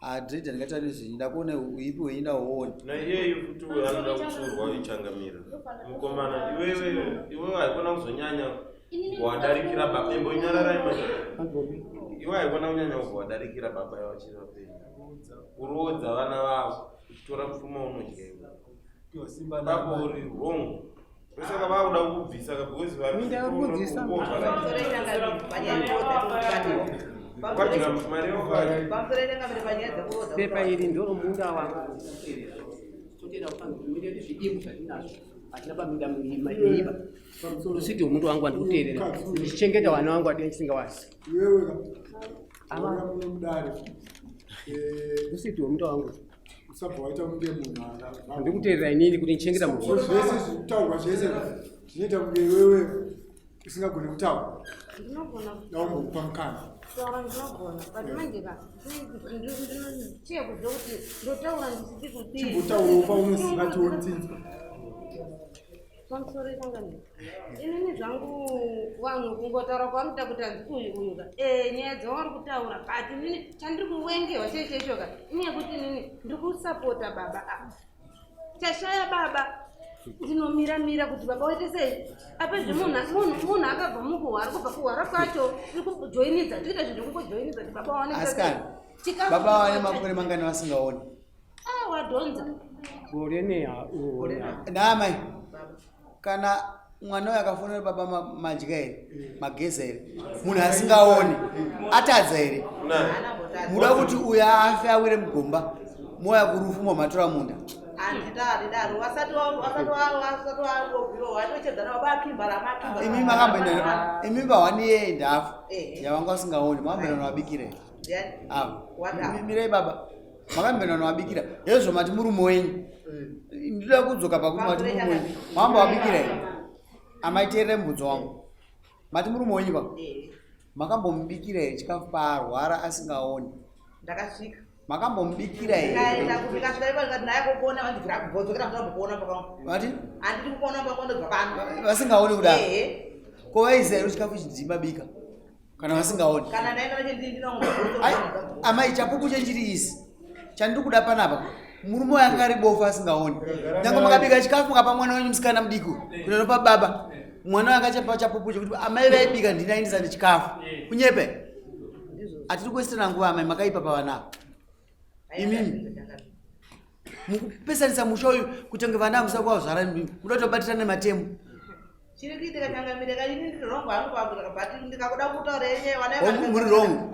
Adrida ndingataura nezvenyu ndakuona uipi hwenyinda uone. Naiyeyo kuti anoda kuturwa iChangamire. Mukomana iwewe haikona kuzonyanya wadarikira baba embonyararai manje. Iwe haikona kunyanya wadarikira baba yavachiri vapenyu. Kurodza vana vavo kutora pfuma unodya iwe. Baba uri wrong. Saka vakuda kukubvisa because vari ndakubvisa. Kwatinga mari yokati. Pepa iri ndoro munda wanga. Totenda kufanira kuti zvidimu zvatinazvo. Hatina paminda maiba. Pamusoro siti womuntu wangu andikuteerera. Ndichichengeta vana vangu ati ndisingawazi. Iwewe ava mudare. Usiti womuntu wangu. kusabva waita kunge munhu ndikuteerera inini kuti ndichengeta munhu zvese zvitaurwa zvese zvinoita kunge iwewe usingagoni kutaura naumbokupa mukana taura ndinogona but manjeka chiye kuzva kuti ndotaura ndisiti kuti chimbotaurawo paunoziva tionzinzwa pamusoro changani inini zvangu vanhu kungotaura kwanoita kuti handikuuka nyaya dzavari kutaura but inini chandiri kuwengewa cheichechoka inyaya kuti inini ndiri kusapota baba chashaya baba ndinomira kuti baba waite sei apezve munhu akabva mukuhwara kubva kuhwara kwacho iri kujoinidza toita zvinhu kungojoinidza kuti baba waone baba wane makore mangani vasingaoni wadhonza naamai kana mwana uyo akafonera baba madya here mageza here munhu asingaoni atadza here muda kuti uyo afe awire mugomba moya kurufu momatora munda handidaro wasati watochedzana wabakimba imi vawaniye ndafu yavanga vasingaoni makambirana wabikira mirei baba makambirana wabikira hezvo mati murume wenyu ndinoda kudzoka pakuti mati murume wenyu mamba wabikira amaiteerere mubvunzo wangu mati murume wenyu pa makambomubikira here chikafu paarwara asingaoni ndakasvika makambomubikira here vasingaoni kudaro kovaisa here chikafu chidzimba bika kana vasingaoni amai chapupu chechiri isi chandiri kuda panapa murume wanga ari bofu asingaoni nyange makabika chikafu mukapa mwana wenyu musikana mudiki kunopa baba mwana wanga chapa chapupu chekuti amai vaibika ndinaindisa nechikafu kunyepe atiri kuwesitana nguva amai makaipa pavanapa imimi mukupesanisa musha uyu kutonge vana musakwazvara muda kutobatirana nematemu chiri kuitika changamireka ini ndirongo anokwagura but ndikakuda kutaura yenyewe muri rongo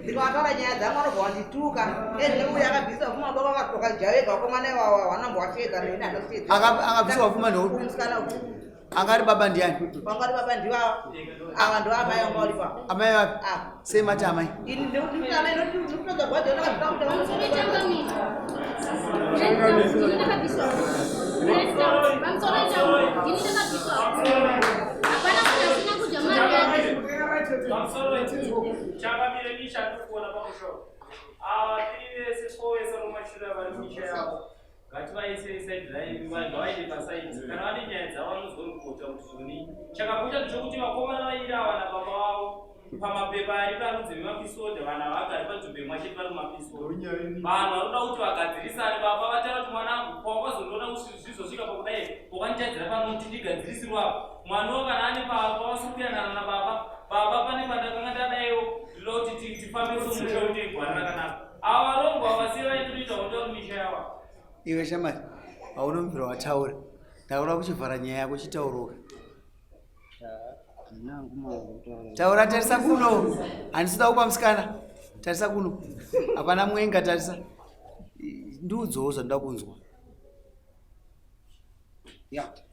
ndikavataura nyaya dzangu anobva wandituka enheu yakabvisa vuma baba vakatoka javega wakomane wanamba wachedza neni andosiyedza akabvisa wavuma musikana angari baba ndiani vangari baba ndivava ava ndo amai vanga varipa amai vapi sei mati amai ini ndikutamai ndikutodza gwadza changamire nishandikuona pamusoro ava tiri vese kovese romashura vari munyika yavo ngativaise saidi raivi ngavaende pasaidi kana vane nyaya dzavo vanozoripota kuti zvoni chakakosha ndechekuti vakomana vairi ava nababa vavo pamapepa ari parudzi vemapisodha vana vagari panzvimbo imwe chete vari mumapisodha vanhu vanoda kuti vagadzirisane baba vatara kuti mwanangu pawakazondiona zvizosvika pakudai wakanditadzira panoti ndigadzirisirwa mwanawo kana ane pavasikuyanana nababa pane pandakanga ndadaiwo ndinoda kuti tifambe somusha kuti igwara rakanaka ava varongwa vasiye vaitoita kuti misha yava iwe shamari haunomvira wataura ndaura kuchivhara nyaya yako chitauroka taura tarisa kuno handisida kupa musikana tarisa kuno hapana mwenga tarisa ndiudzowo zvandoda kunzwa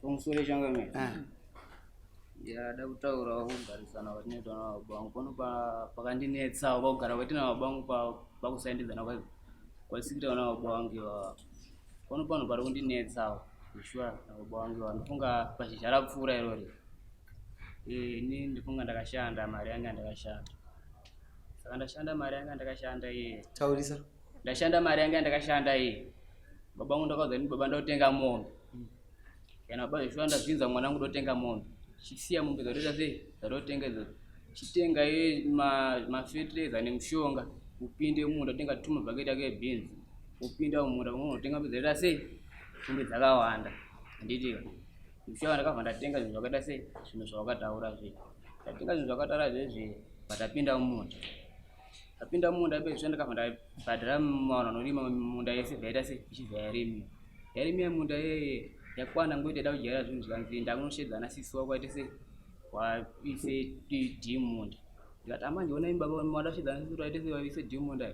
pamusoro changamire ndada kutaurawo kugarisana kwatinoita navabangu pano pakandinetsawo pakugara kwatina vabangu pakusaendidzana kwaisikita navaba vangu ivava pano pano pari kundinetsawo ishwa navaba vangu ivava ndifunga pashizha rapfuura irori ini ndifunga ndakashanda mari yanga ndakashanda saka ndashanda mari yanga ndakashanda iye taurisa ndashanda mari yanga ndakashanda iye baba vangu ndakauza ni baba ndotenga mombe kana baba ishwa ndabvinza mwanangu ndotenga mombe chisiya mombe dzaroita sei dzarotenga idzodzo chitenga iye mafetireza nemushonga upinde munda utenga tuma bhaketi yake yebhinzi upinda mumunda unotenga mombe dzaroita sei mombe dzakawanda handitika mushonga ndakabva ndatenga zvinhu zvakaita sei zvinhu zvawakataura zve ndatenga zvinhu zvakataura zvezve patapinda mumunda tapinda mumunda bezvo ndakabva ndabhadhara mavanhu anorima munda yese zvaita sei ichibva yarimiya munda yeye yakwana ngoita da kudyara zvinhu zvikanzi ndakunoshedzana sisi wako aite sei waise dhimu munda ndikati amanje ona imbaba wada kushedzana sisi waite sei waise dhimu munda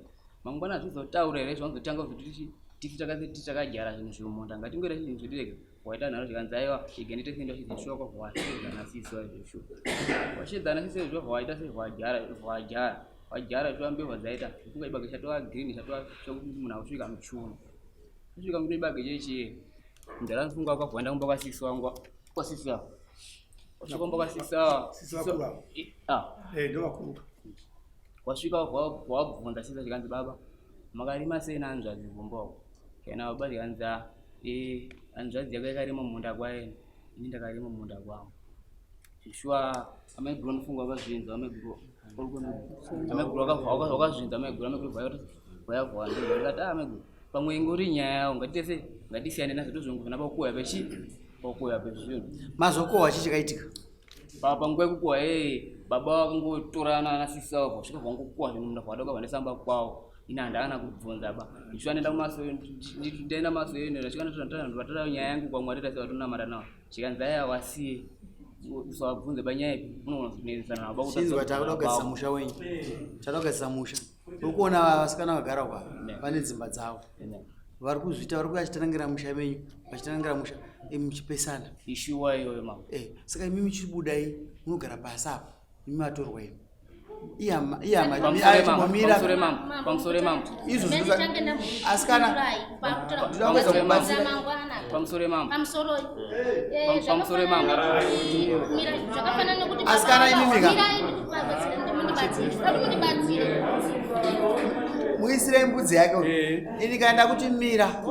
mangwana zvizotaura here zvavanozotanga kuti tisi takadyara zvinhu zvimunda ngatingoita zvinhu zvidireke waita nharo zvikanzi aiwa igenite sendo chizishoka vwashedzana sisi waizvosho washedzana sisi izvo vwaita sei vwadyara wajara shuwa mbeva zaita kufunga ibage chatoa green chatoa chokuti muna usvika muchuno usvika kuti ibage chechi ndara nfunga kwa kuenda kumba kwa 6 wangu kwa 6 wasvika kumba kwa 6 ndo wakuru wasvika wabvunza sisa chikanzi baba makarima sei nanzvadzi vumboko kana baba chikanza anzvadzi yakakarima munda kwaeni ini ndakarima munda kwangu zvishwa ameguro nofunga wakazvinza ameguro wakazvinza ameguro vayavhwa ndikati ameguro pamwe ingori nyaya yawo ngatisiyane nazvo tozvongo kana pakuya pechi pakuya pezvinhu mazokohwa chichikaitika panguva yekukohwa baba vakangotorana nasisa wavo svika vangokohwa zvinhu munhu vada kwava ndisamba kwawo ina handana kubvunza ba ishwa nenda kumasoenda masoeni ndachikanavatara nyaya yangu kwamwari tasavatonamata nawo chikanzi aya wasiye usavabvunze panyaya ipi unozoneresana nabo chinzwa takuda kugadzisa musha wenyu takuda kugadzisa musha uri kuona vasikana vagara kwa vane dzimba dzavo vari kuzvita vari kuachitanangira musha menyu vachitanangira musha muchipesana ishuwa iyoyo ma saka imi muchibudai munogara pasi apa imi matorwa imi pamusore mambo izvo asikana pamusore mambo asikana imimika muisire mbudzi yake ini kaenda kuti mira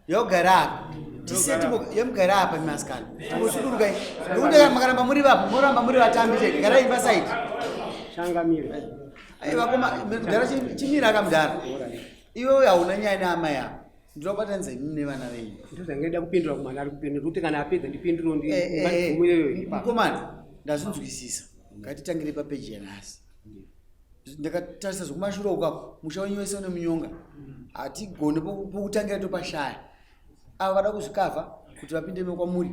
yogara apa tiseti yemugara apa masikana timosudurukai nekuti makaramba muri vapo moramba muri vatambi chete garai pasaiti changamira gara chimira akamudhara iwewe hauna nyaya neamai ako ndinobatanidza imi nevana venyu ndozangeda kupindura kumwana ari kupindura kuti kana apedza ndipinduro mukomana ndazvinzwisisa ngatitangire papeji yanhasi ndakatarisa zvokumashure ukako musha wenyu wese une munyonga hatigone pokutangira topashaya ava vada kuzvikavha kuti vapinde kwamuri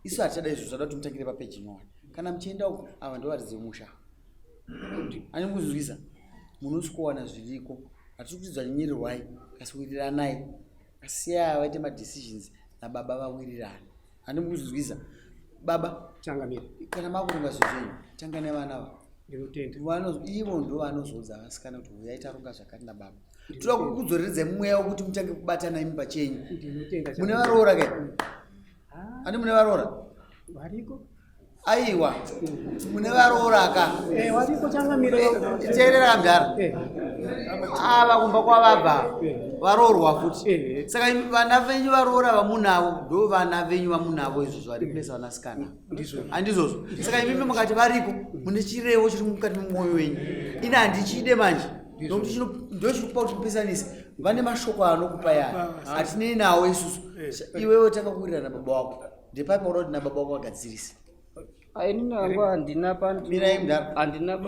isu hatichada izvo zvada kuti mutangire papeji inowani kana muchienda uko ava ndo varidzi vemusha ani mukuzvizwisa munosikowana zviriko hatiri kuti dzvanyenyerirwai kasi wiriranai kasiya vaite madecisions nababa vawirirana ani mukuzvizwisa baba changamira kana makuronga zvinhu zvenyu tanga nevana ava ivo ndo vanozodza vasikana kuti uyai taronga zvakati nababa toda kukudzoreredza mweya wekuti mutange kubatana imi pachenyu mune varoora kai ani mune varoora variko aiwa mune varoora ka variko changamira teerera mudhara ava kumba kwavabva varoorwa futi saka vana venyu varoora vamunavo ndo vana venyu vamunavo izvozvo vari kulesa vanasikana handizvozvo saka imimi mukati variko mune chirevo chiri mukati memwoyo wenyu ini handichide manje nokuti ndo chirikupa kuti mupesanise vane mashoko anokupa yaya hatinei nawo isusu iwewe takakuwirirana baba wako ndepaipa uda kuti nababa wako agadzirise ainangu handina mirai mudhara handina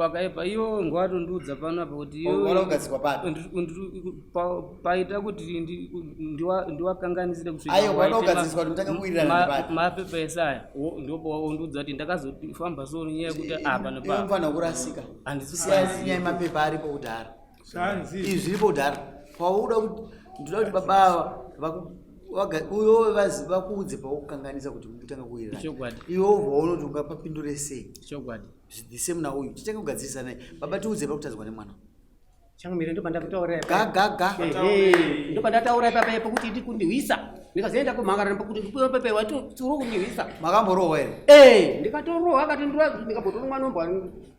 pakaipa iwo ngwatondiudza panapa kuti kugadzikwa pato paita kuti ndiwakanganisire kusvika esaya ndopaondiudza kuti ndakazofamba soni nyaya yekuti apa nepafana kurasika handisinyaya mapepa aripo kudhara izvi zviripo kudhara pauda kuti ndoda kuti baba uyo vakuudze paukukanganisa kuti mutanga kuwirirana iwo vaunoti ungapapindure sei zvidhise muna uyu titenge kugadzirisa naye baba tiudze pakutadzwa nemwana changamira ndopandakutaura gaga ndopandataura papa pakuti ndikundiwisa ndikazoenda kumhangara pakuti pepe watiri kundihwisa makamborohwa here ndikatorohwa akati ndikabotora mwana ombwa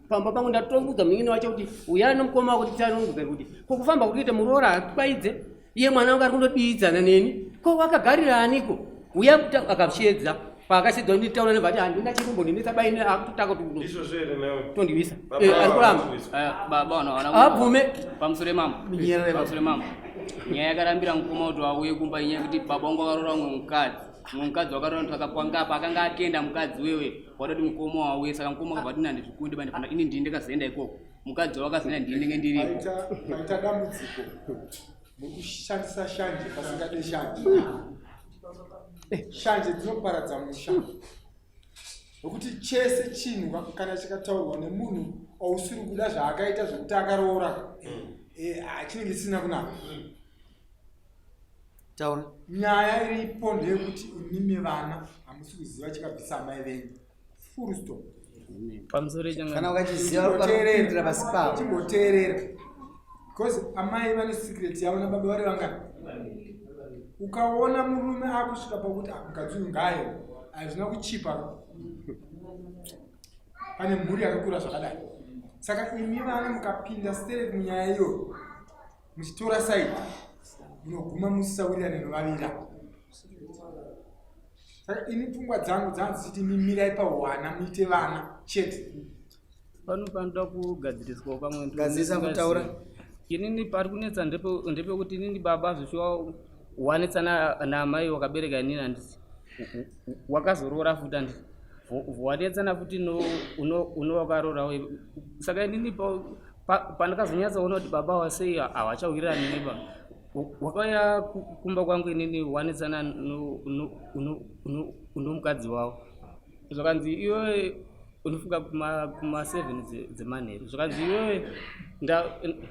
pamba pangu ndatombudza munyini wacho kuti uya nomukoma wako tichanomudza kuti kokufamba kutoita muroora atwaidze iye mwana wangu ari kundodiidzana neni ko wakagarira aniko uya akapshedza paakashedza nditaura nevati handina chirumbo ndinitsabaine akutotaka tondiwisa ari kuramba abvume pamusore mambo nyaya yakarambira mukoma kuti auye kumba inyaya kuti baba wangu akaroora mukadzi wakarora akakwangapa akanga akenda mukadzi wewe wadati mukoma wauye saka mukoma akabva tina ndizvikundi bandifana ini ndini ndikazoenda ikoko mukadzi wakazenda ndini ndinenge ndiripo paita dambudziko mukushandisa shanje pasingade shanje shanje dzinoparadza musha nokuti chese chinhu kana chikataurwa nemunhu ausiri kuda zvaakaita zvokuti akaroora chinenge chisina kunaka taura nyaya iripo ndeyekuti inimi vana hamusi kuziva chikabvisa amai venyu full stop pamusoro kana ukachiziva ukateerera pasi pavo chimboteerera because amai vane secret yavo nababa vari vangani. Ukaona murume akusvika pakuti mukadzi uyu ngayo hazvina kuchipa, pane mhuri yakakura zvakadai. Saka imi vana mukapinda straight munyaya iyoyo muchitora saidi munoguma musisawirirane novavira. Saka ini pfungwa dzangu dzanziti mimirai pahwana muite vana chete. Pano panoda kugadziriswa pamwe gadzirisa kutaura. Inini pari kunetsa ndepekuti inini baba zvishuwa wanetsana naamai wakabereka inini handisi wakazorora futi handisi wanetsana futi unowakarora. Saka inini pandakazonyatsaona kuti baba wasei havachawirirani neba wakauya kumba kwangu inini wanetsana unomukadzi wavo zvakanzi iwewe unofunga kuma7 dzemanheru zvakanzi iwewe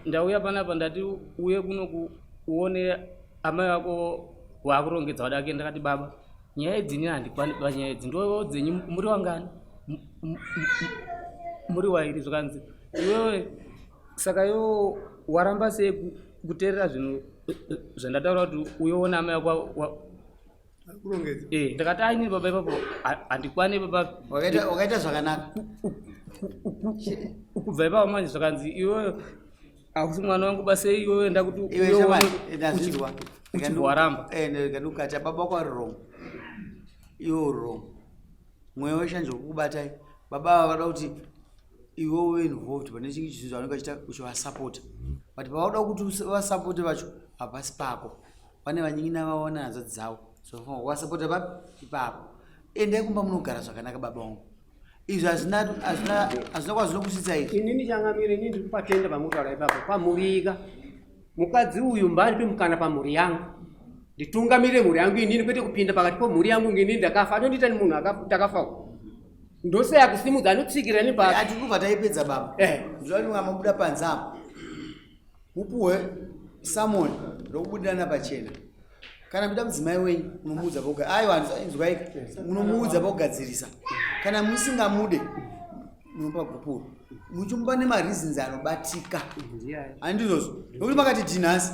ndauya panapa ndati uye kuno uone amai vako waakurongedza wadake. Ndakati baba nyaya idzini handikwani panyaya idzi ndo dzenyu muri wangani muri wairi zvakanzi iwewe saka iwo waramba sei kuteerera zvinhu zvandataura kuti uyoona amai vako ndakati aini baba ipapo handikwani baba wakaita zvakanaka kubva ipapo manje zvakanzi iwewe hausi mwana wangu basa iwewe enda kuti ndazvizwa waramba ukati baba wako ari wrong iwe uri wrong mweya weshe nzvokukubatai baba vakada kuti iwe uve involved pane chinhu chinhu vanenge vachita uchivasapota but pavauda kuti vasapote vacho hapasi pako pane vanyingi vaona hanzvadzi dzavo sofanwa kuvasapota papi ipapo endai kumba munogara zvakanaka baba wangu. Izvi hazvina kwazvinokusvitsa izvi. Inini changamire inini ndiri patenda pamutaura ipapo pamurika mukadzi uyu mbaripe mukana pamhuri yangu nditungamirire mhuri yangu inini kwete kupinda pakati pomhuri yangu ngini ndakafa anondiita ni munhu takafawo ndoseya kusimudza anotsikira nepasi atikubva taipedza baba ndinoa mabuda panzamo mupuhwe samoni rokubudirana pachena kana muda mudzimai wenyu unomuudza aiwanzwaika unomuudza pakugadzirisa kana musingamude munopa gupuro muchimupa nemareasons anobatika handizvozvo nokuti makati dhinhasi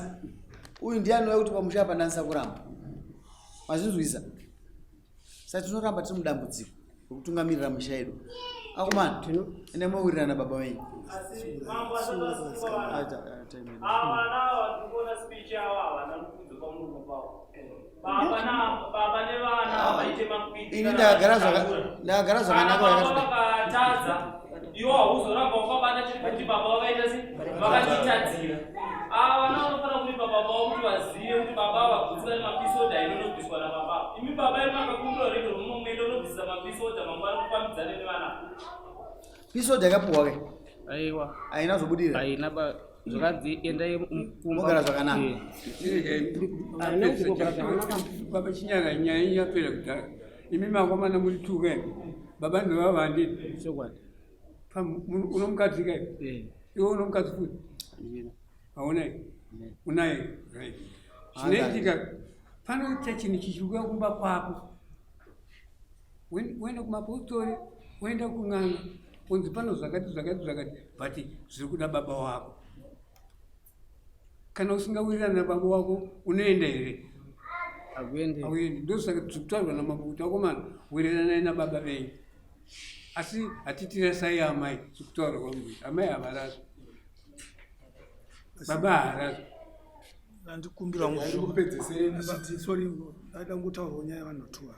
uyu ndiye anouya kuti pamusha pandanisa kuramba mazvinzwisa saka tinoramba tiri mudambudziko rokutungamirira musha yedu akomana ende mowirirana baba wenyu ini ndakagara zvakanaka iwo hauzoramba wakabata chiri kuti baba vakaita sei vakatitadzira vana vanofana kuipa baba vavo kuti vazive kuti baba vagutsa nemapisodha inonobviswa nababa. Imi baba iri makakumbira rege romumomende unobvisa mapisodha mangwana kufambidzane nevana pisodha yakapuhwa ke aiwa haina zobudira haina zvakanzi endai mogara zvakanaka baba chinyaka nyaya yapera kudhara imi makomana muri tuke baba ndovavandini sokwadi unomukadzi kai iwe unomukadzi futi haunai unai chinoitika panoita chinhu chichiuka kumba kwako woenda kumapostori woenda kung'anga kunzi pano zvakati but zviri kuda baba wako. Kana usingawirirana nababa wako unoenda here? Hauendi. Ndosaka tikutaurwa namabukuta akomana wirirana nababa venyu. Asi hatitira sai amai tikutaura kwamuri amai havarazo baba haarazo. Ndikumbira ngokupedzesera sorry ndaida ngotaura nyaya vanotua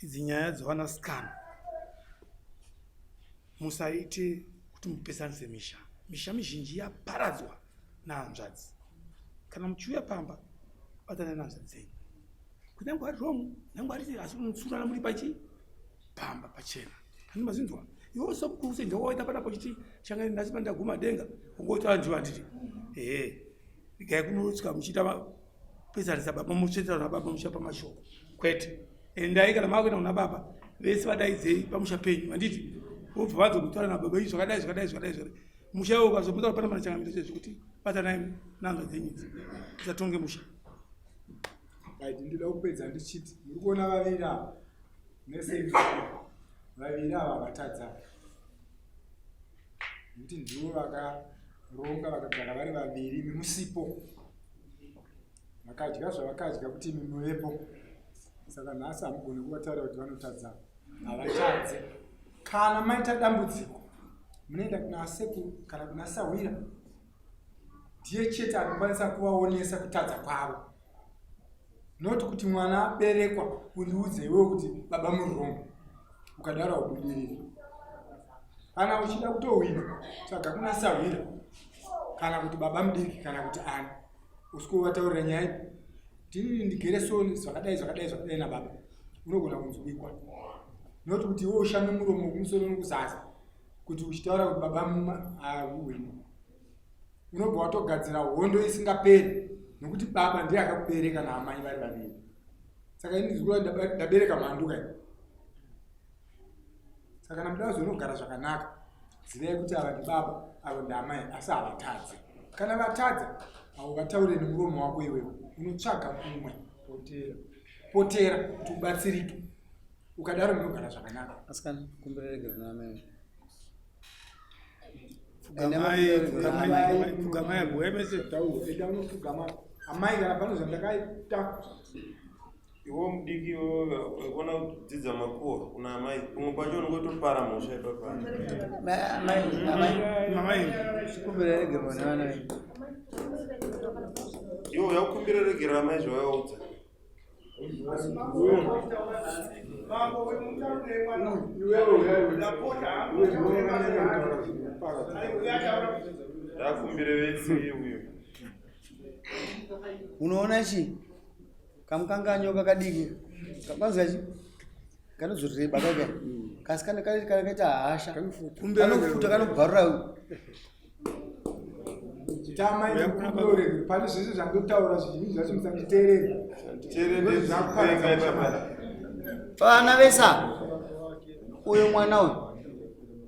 idzi nyaya dzavana scan musaite kuti mupesanise misha mizhinji yaparadzwa nahanzvadzi. Kana muchiuya pamba batana nahanzvadzi dzenyu kunyange ari romu nyange ari asi unotsurana muri pachi pamba pachena hani mazinzwa iwo somukuru sei ndawaita panapo chiti changa ndasi pandaguma denga ungotaura ndiwa nditi ikai kunosvika muchiita pesanisa baba muchitaura nababa musha pamashoko kwete endai kana makuenda kuna baba vese vadaidzei pamusha penyu handiti vobva vanzokutaura nababa izvi zvakadai musha iwo ukazomutaura pana manachangamiro chezvekuti batanai nanzva dzenyu idzi tisatonge musha. Ndinoda kupedza ndichiti muri kuona vaviri ava nesei vaviri ava vakatadzana nekuti ndivo vakaronga vakagara vari vaviri mimusipo vakadya zvavakadya kuti imi muvepo. Saka nhasi hamugoni kuvataura kuti vanotadzana, havatadze. Kana maita dambudziko munoenda kuna sekuru kana kuna sawira, ndiye chete anokwanisa kuvaonesa kutadza kwavo, noti kuti mwana aberekwa undiudze iwewe kuti baba murongo, ukadaro ubudirire. Kana uchida kutowina saka kuna sawira kana kuti baba mudiki kana kuti ani usikuuvataurira nyaya ndini ndigere soni zvakadai nababa, unogona kunzwikwa. Noti kuti iwe ushambe muromo kumusoro nokuzasi kuti uchitaura kuti baba hauwini, unobva watogadzira hondo isingaperi, nokuti baba ndiye akakubereka naamai vari vaviri. Saka ini ndizikura ndabereka mhanduka iyi. Saka kana muda kuzonogara zvakanaka, zivai kuti ava ndibaba avo ndaamai, asi havatadze. Kana vatadza hauvataure nemuromo wako iwewe, unotsvaga umwe potera kuti ubatsirike, ukadaro munogara zvakanaka. Asikana kumberereke naamai. Fugamai kuemese tauro eda unofugama amai kana pano zvandakaita. Iwo mudiki wona kudzidza makuwa kuna amai, umwe pacho unongotopara mhosva ipapa. Mamai kumbereregerwa nevana venyu. Iwo yakukumbireregera amai zvavaudza. Ndakumbire vese uyo. Unoona chi? Kamukanganyo kakadiki. Kwanza chi? Kanozoreba kaka. Kasi kaita hasha. Kanofuta kanobvarura. Chitama yakunore pane zvese zvandotaura zvizhinji zvacho musanditeerera. Vana vesa uyo mwana uyu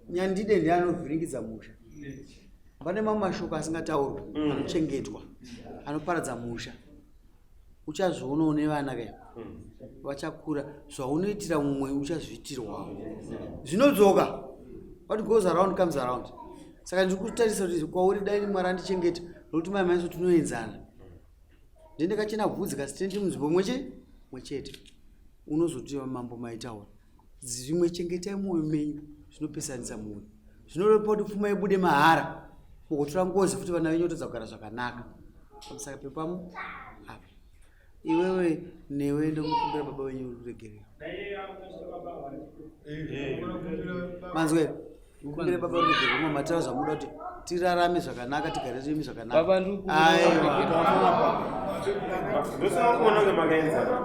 Nyandide ndiye anovhiringidza musha. Pane mamwe mashoko asingataurwi anochengetwa anoparadza musha. Uchazvionawo nevana kaya vachakura, zvaunoitira mumwe uchazviitirwawo. Zvinodzoka. What goes around comes around. Saka ndikutarisa kuti kwauri dai Mwari andichengeta nokuti mai maiso tinoenzana. Ndendakachena bvudzi kasi tendi munzvimbo mwechete. Unozoti mambo maitaura. Zvimwe chengetai mwoyo menyu zvinopesanisa munhu. Zvinorepa kuti pfuma ibude mahara. Kugotora ngozi futi vana venyu votadza kugara zvakanaka. Saka pepamu apa. Iwewe newe ndomukumbira baba wenyu uregerera. Manzwe. Kumbira baba uregerera mama mataura zvamuda kuti tirarame zvakanaka tigare zvimi zvakanaka. Baba ndiri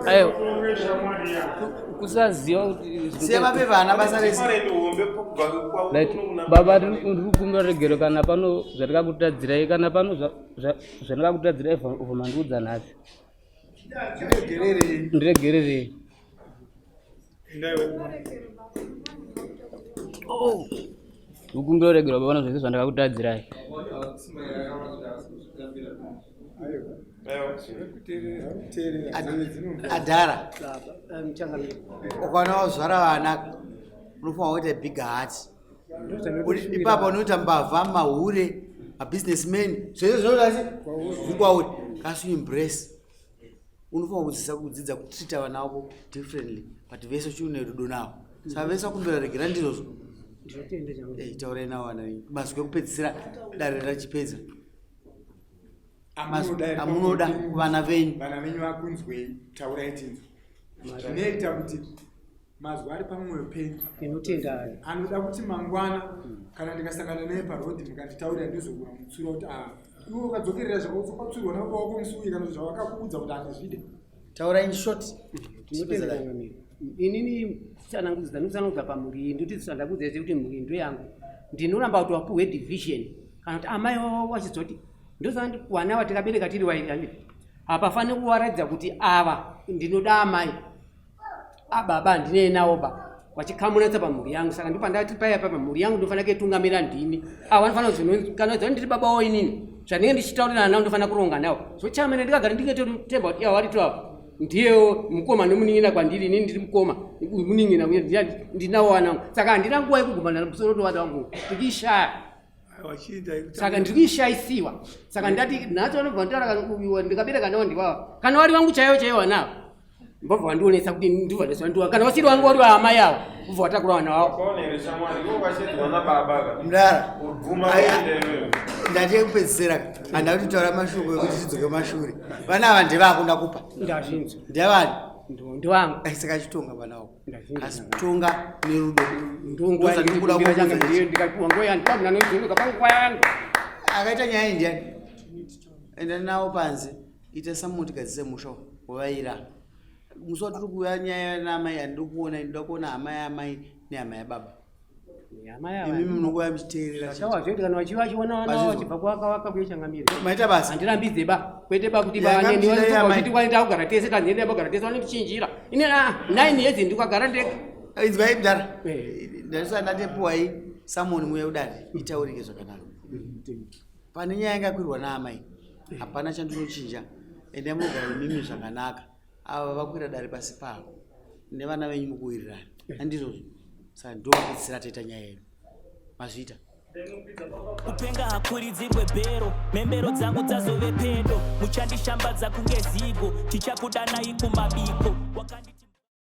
Ayo. kusaziva kuti sema pe vana basa rese. Baba ndiri kumbira regero kana pano zvatakakutadzirai kana pano zvandakakutadzirai vhomandiudza nhasi. Ndiregerere. Ukumbira regero baba zvese zvandakakutadzirai. Adhara ukaona wazvara vana unofanira kuita big heart. Ipapa unoita mbavha, mahure, mabusinessmen, zvese zvinodasi zvikwauri kasi embrace. Unofanira kudzidza kutrita vana vako differently, but vese chiune rudo navo. Saka vese kumbira regera ndizvozvo. Taurai navo vana venyu. Masiku ekupedzisira dare rachipedza. Amunoda vana venyu. Vana venyu vakunzwei, taurai tinzwe. Zvinoita kuti mazwi ari pamwoyo penyu. Tinotenda anoda kuti mangwana kana ndikasangana naye parodhi mukanditaurira ndizogona mutsura kuti iwe ukadzokerera zvakautsokwatsurwa nababa wako musuwi kana zvawakakuudza kuti andizvide. Taura in short. Tinotenda inini chanangudzira ndinosanobva pamuri ndoti sandakudzese kuti muri ndo yangu ndinoramba kuti wapuhwe division kana kuti amai wavo wachizoti ndosanga vana vatakabereka tiri vairani hapafani kuvaratidza kuti ava ndinoda amai ababa ndine nawo ba wachikamunatsa pamhuri yangu. Saka ndipandati paya pamhuri yangu ndofana kutungamira ndini ava vanofana kuzvinokana ndiri baba wavo inini zvandinge ndichitaurira navo ndofana kuronga navo so chamene ndikagara ndingetemba kuti ivo vari 12 ndiyewo mukoma nomuning'ina kwandiri inini ndiri mukoma muning'ina ndinawo wanangu saka handina nguwa yekugumana musoro towata wangu tikishaya saka ndiri kuishaisiwa saka ndati nhasi vanobva nditara ndikabereka nawo ndiwawa kana wari wangu chaiwo wanawo mbobva wandionesa kuti ndivadeswa ndiwa kana wasiri wangu wari waamai avo ubva watakura wana wavo mdara ndati ekupedzisira handa kuti taura mashoko ekuti tidzoke mashure vana ava ndevako ndakupa ndazvinzwa ndevani ndiwangu saka chitonga vanavo asi tonga nerudo ndikapiwa ngoyandikaunanoizonokapanguva yangu akaita nyaya indiani enda nawo panze ita samotika dzisemusho wavaira musi watiri kuuya nyaya naamai handiri kuona ndinoda kuona hama yaamai nehama yababa imimi munokuya muchiteerera chawazvoti kana vachiva chiona wachibva kwakawaka kuechangamiri maita basa handirambidze ba kwete ba kuti vanendiwachiti kwanenda kugara tese tandienda kugara tese vanondichinjira ine 9 years ndikwagara ndega inzwai mudhara ndasisa ndatepuwai samoni muya udani itaurike zvakanaka pane nyaya ingakwirwa naamai hapana chandinochinja ende munogara imimi zvakanaka ava vakwira dare pasi pavo nevana venyu mukuwirirana handizvozvo saka ndokupedzisira taita nyaya yedu mazvita kupenga hakuridzirwe bhero mhembero dzangu dzazove pedo muchandishambadza kunge zigo tichakudanai kumabiko